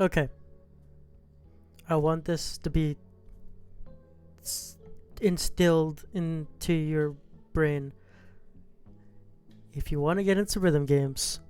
Okay, I want this to be instilled into your brain. If you want to get into rhythm games,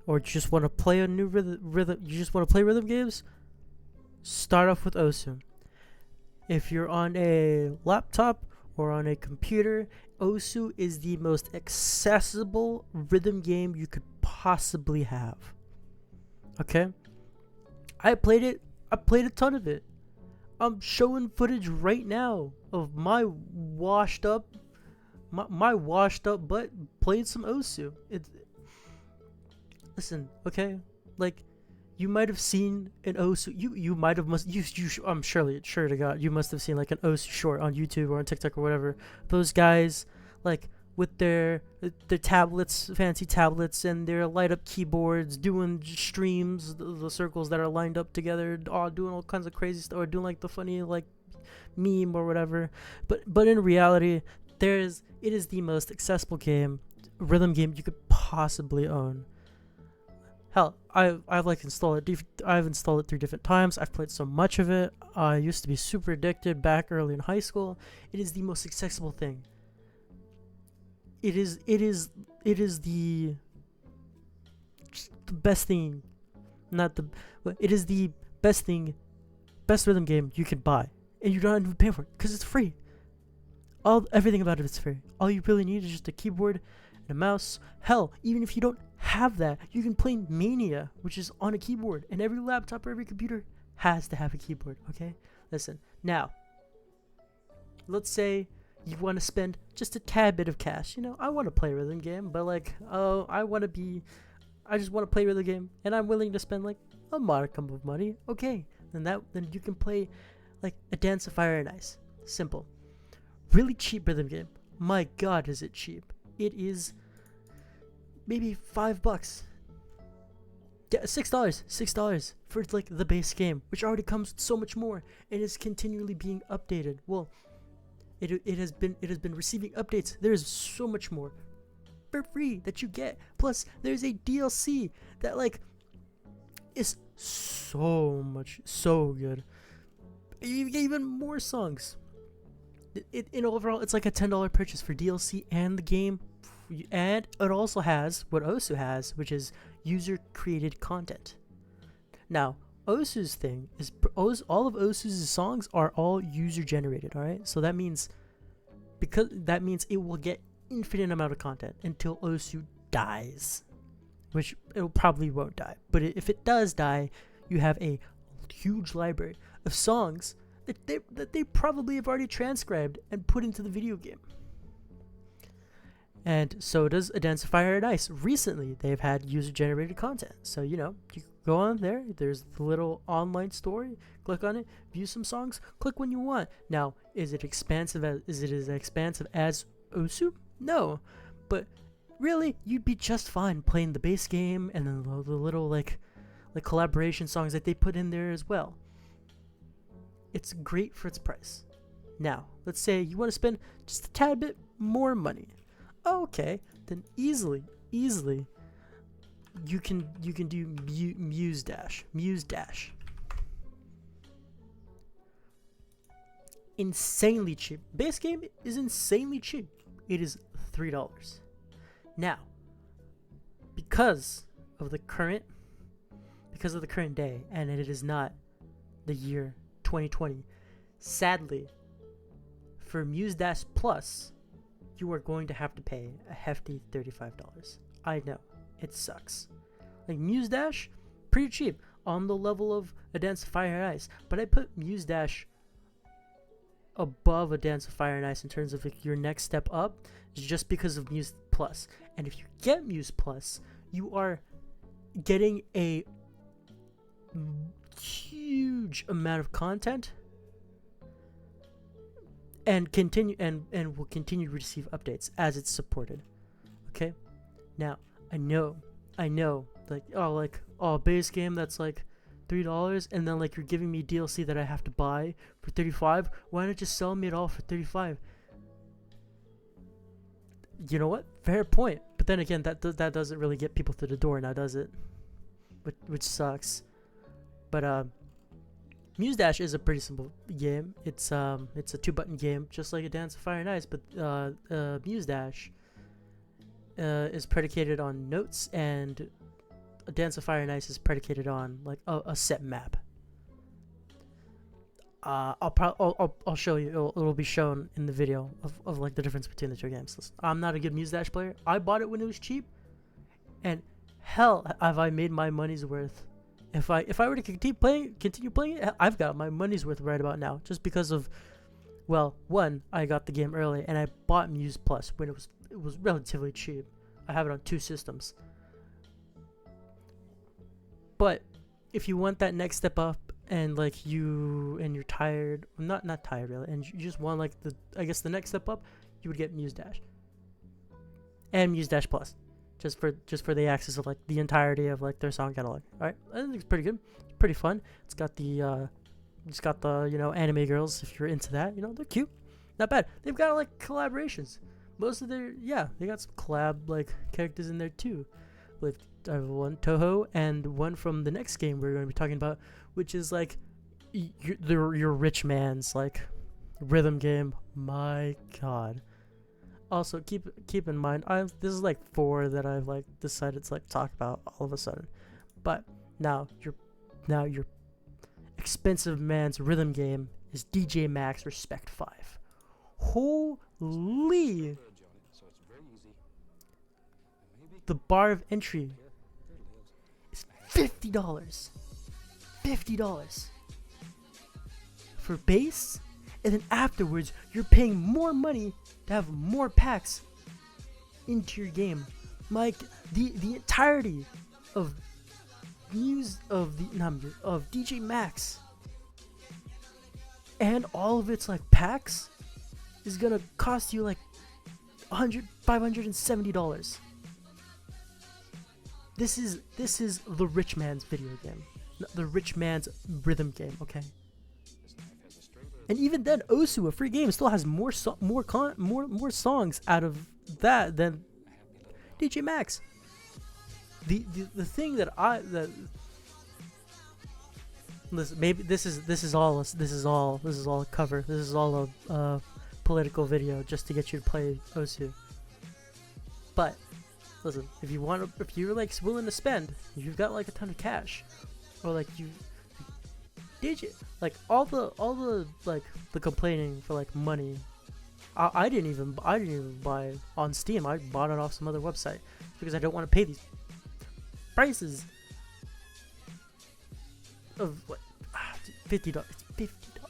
or just want to play a new rhythm, you just want to play rhythm games, start off with OSU. If you're on a laptop or on a computer, OSU is the most accessible rhythm game you could possibly have. Okay? I played it. I played a ton of it. I'm showing footage right now of my washed up butt played some OSU. Listen, okay? Like, you might have seen an OSU. You might have I'm sure to God you must have seen like an OSU short on YouTube or on TikTok or whatever. Those guys like with their tablets, fancy tablets, and their light up keyboards, doing streams, the circles that are lined up together, all doing all kinds of crazy stuff, or doing like the funny like meme or whatever. But in reality, it is the most accessible rhythm game you could possibly own. Hell, I've like installed it. I've installed it 3 different times. I've played so much of it. I used to be super addicted back early in high school. It is the most accessible thing. It is the best thing. Not the. It is the best thing, best rhythm game you could buy, and you don't even pay for it because it's free. Everything about it is free. All you really need is just a keyboard and a mouse. Hell, even if you don't have that, you can play Mania, which is on a keyboard, and every laptop or every computer has to have a keyboard. Okay, listen. Now, let's say you want to spend just a tad bit of cash. I want to play a rhythm game, but like, I just want to play a rhythm game, and I'm willing to spend like a modicum of money. Okay, then you can play like a Dance of Fire and Ice. Simple, really cheap rhythm game. My God, is it cheap? It is maybe $5. Yeah, $6 for like the base game, which already comes with so much more and is continually being updated. Well, it has been receiving updates. There is so much more for free that you get. Plus, there's a DLC that like is so good. You get even more songs. In overall, it's like a $10 purchase for DLC and the game. And it also has what OSU has, which is user-created content. Now, OSU's thing is all of OSU's songs are all user-generated. All right, so that means it will get infinite amount of content until OSU dies, which it probably won't die. But if it does die, you have a huge library of songs that they probably have already transcribed and put into the video game. And so does A Dance of Fire and Ice. Recently, they've had user-generated content. So, you go on there. There's the little online store. Click on it. View some songs. Click when you want. Now, is it as expansive as OSU? No. But really, you'd be just fine playing the base game and then the little, like collaboration songs that they put in there as well. It's great for its price. Now, let's say you want to spend just a tad bit more money. Okay, then easily you can do Muse Dash. Insanely cheap. Base game is insanely cheap. It is $3. Now, because of the current day, and it is not the year 2020, sadly, for Muse Dash Plus, you are going to have to pay a hefty $35. I know, it sucks. Like Muse Dash, pretty cheap, on the level of A Dance of Fire and Ice. But I put Muse Dash above A Dance of Fire and Ice in terms of like your next step up, just because of Muse Plus. And if you get Muse Plus, you are getting a huge amount of content and will continue to receive updates as it's supported. Okay? Now, I know, base game that's like $3, and then like you're giving me DLC that I have to buy for $35. Why not just sell me it all for $35? You know what? Fair point. But then again, that doesn't really get people to the door now, does it? Which sucks. But Muse Dash is a pretty simple game. It's a 2-button game, just like a Dance of Fire and Ice. But Muse Dash is predicated on notes, and a Dance of Fire and Ice is predicated on like a set map. I'll show you. It'll be shown in the video of like the difference between the two games. Listen, I'm not a good Muse Dash player. I bought it when it was cheap, and hell, have I made my money's worth. If I were to continue playing it, I've got my money's worth right about now, just because of, well, one, I got the game early, and I bought Muse Plus when it was relatively cheap. I have it on 2 systems. But if you want that next step up, and like you're tired, not tired really, and you just want like the next step up, you would get Muse Dash and Muse Dash Plus, just for the access of like the entirety of like their song catalog. All right, I think it's pretty good. It's pretty fun. It's got the anime girls, if you're into that. They're cute, not bad. They've got like collaborations. Most of they got some collab like characters in there too, with one Toho and one from the next game we're going to be talking about, which is like your rich man's like rhythm game. My God. Also, keep in mind, this is like 4 that I've like decided to like talk about all of a sudden. But now your expensive man's rhythm game is DJ Max Respect 5. Holy! The bar of entry is $50. $50 for base, and then afterwards you're paying more money to have more packs into your game. Like the entirety of of DJ Max and all of its like packs is gonna cost you like $570. This is the rich man's video game, the rich man's rhythm game. Okay. And even then, OSU, a free game, still has more songs out of that than DJ Max. The thing that listen, maybe this is all a cover. This is all a political video just to get you to play OSU. But listen, if you're like willing to spend, you've got like a ton of cash, or like like all the like the complaining for like money. I didn't even buy on Steam. I bought it off some other website because I don't want to pay these prices of what $50. It's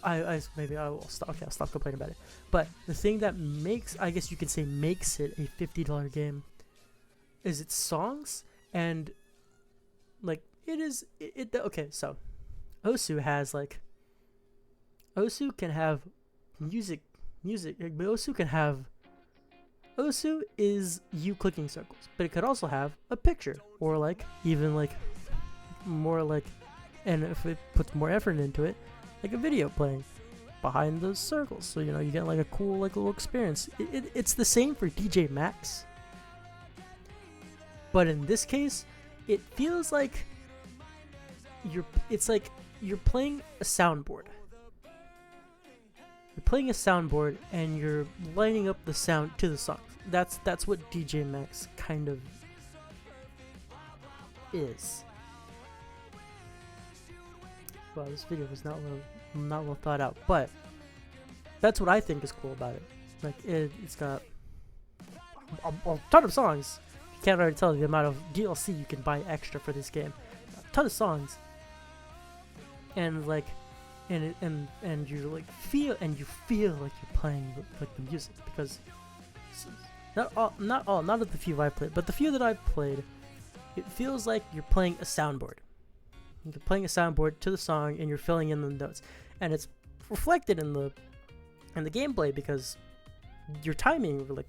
$50. Maybe I will stop. Okay, I'll stop complaining about it. But the thing that makes it a $50 game is its songs, and like okay, so OSU can have music. OSU is you clicking circles, but it could also have a picture, or like even like more like, and if it puts more effort into it, like a video playing behind those circles, so you get like a cool like little experience. It's the same for DJ Max, but in this case it feels like you're playing a soundboard. You're playing a soundboard and you're lining up the sound to the song. That's what DJ Max kind of is. Wow, this video was not well thought out, but that's what I think is cool about it. Like it's got a ton of songs. You can't already tell the amount of DLC you can buy extra for this game. A ton of songs. And like, and you like feel like you're playing like the music, because not of the few I've played, but the few that I've played, it feels like you're playing a soundboard. You're playing a soundboard to the song, and you're filling in the notes, and it's reflected in the gameplay, because your timing, like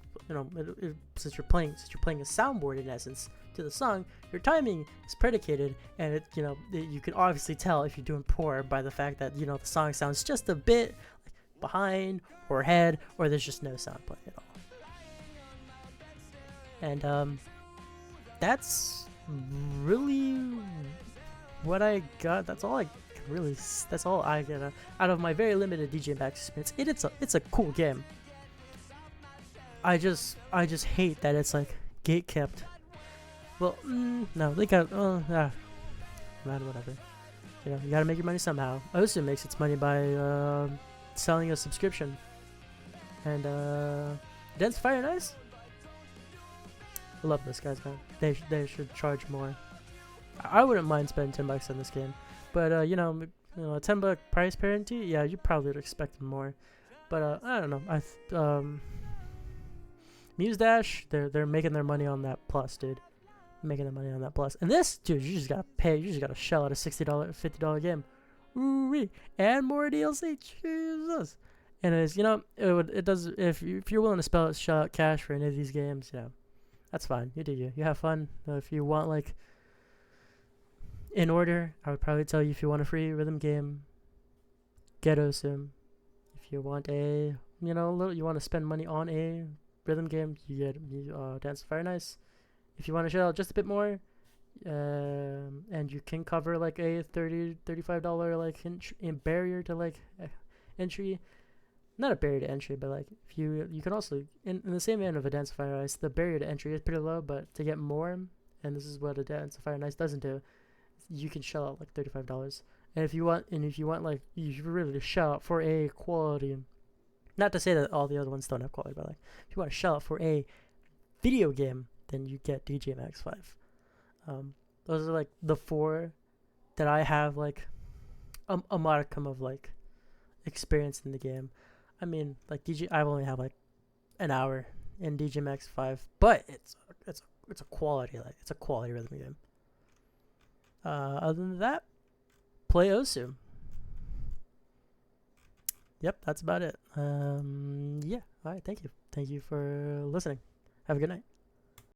since you're playing a soundboard in essence to the song, your timing is predicated, and you can obviously tell if you're doing poor by the fact that the song sounds just a bit like behind or ahead, or there's just no sound playing at all. And that's really what I got. That's all I can really. That's all I get out of my very limited DJ Max experience. It's a cool game. I just hate that it's like gate kept. Well, no, they got. Man, whatever. You know, you gotta make your money somehow. OSU makes its money by selling a subscription. And Dance Fire Nice. I love those guys, man. They should charge more. I wouldn't mind spending $10 on this game, but you know, a $10 price parity. Yeah, you probably would expect more. But I don't know. Muse Dash, they're making their money on that plus, dude. Making their money on that plus. And this, dude, you just gotta pay. You just gotta shell out a $60, $50 game. Ooh-wee. And more DLC. Jesus. And it is, you know, it does. If you're willing to shell out cash for any of these games, yeah, that's fine. You do you. You have fun. If you want, like, in order, I would probably tell you, if you want a free rhythm game, get OSU. If you want a, you know, you want to spend money on a rhythm game, you get Dance Fire Nice. If you want to shell out just a bit more, and you can cover like a $35 like barrier to like entry, not a barrier to entry, but like if you can also in the same end of a Dance Fire Nice, the barrier to entry is pretty low, but to get more, and this is what a Dance Fire Nice doesn't do, you can shell out like $35. And if you want like you really to shell out for a quality, not to say that all the other ones don't have quality, but like if you want to shell out for a video game, then you get DJ Max 5. Those are like the 4 that I have like a modicum of like experience in the game. I mean, like I've only have like an hour in DJ Max 5, but it's a quality rhythm game. Other than that, play OSU. Yep, that's about it. Yeah. All right. Thank you for listening. Have a good night.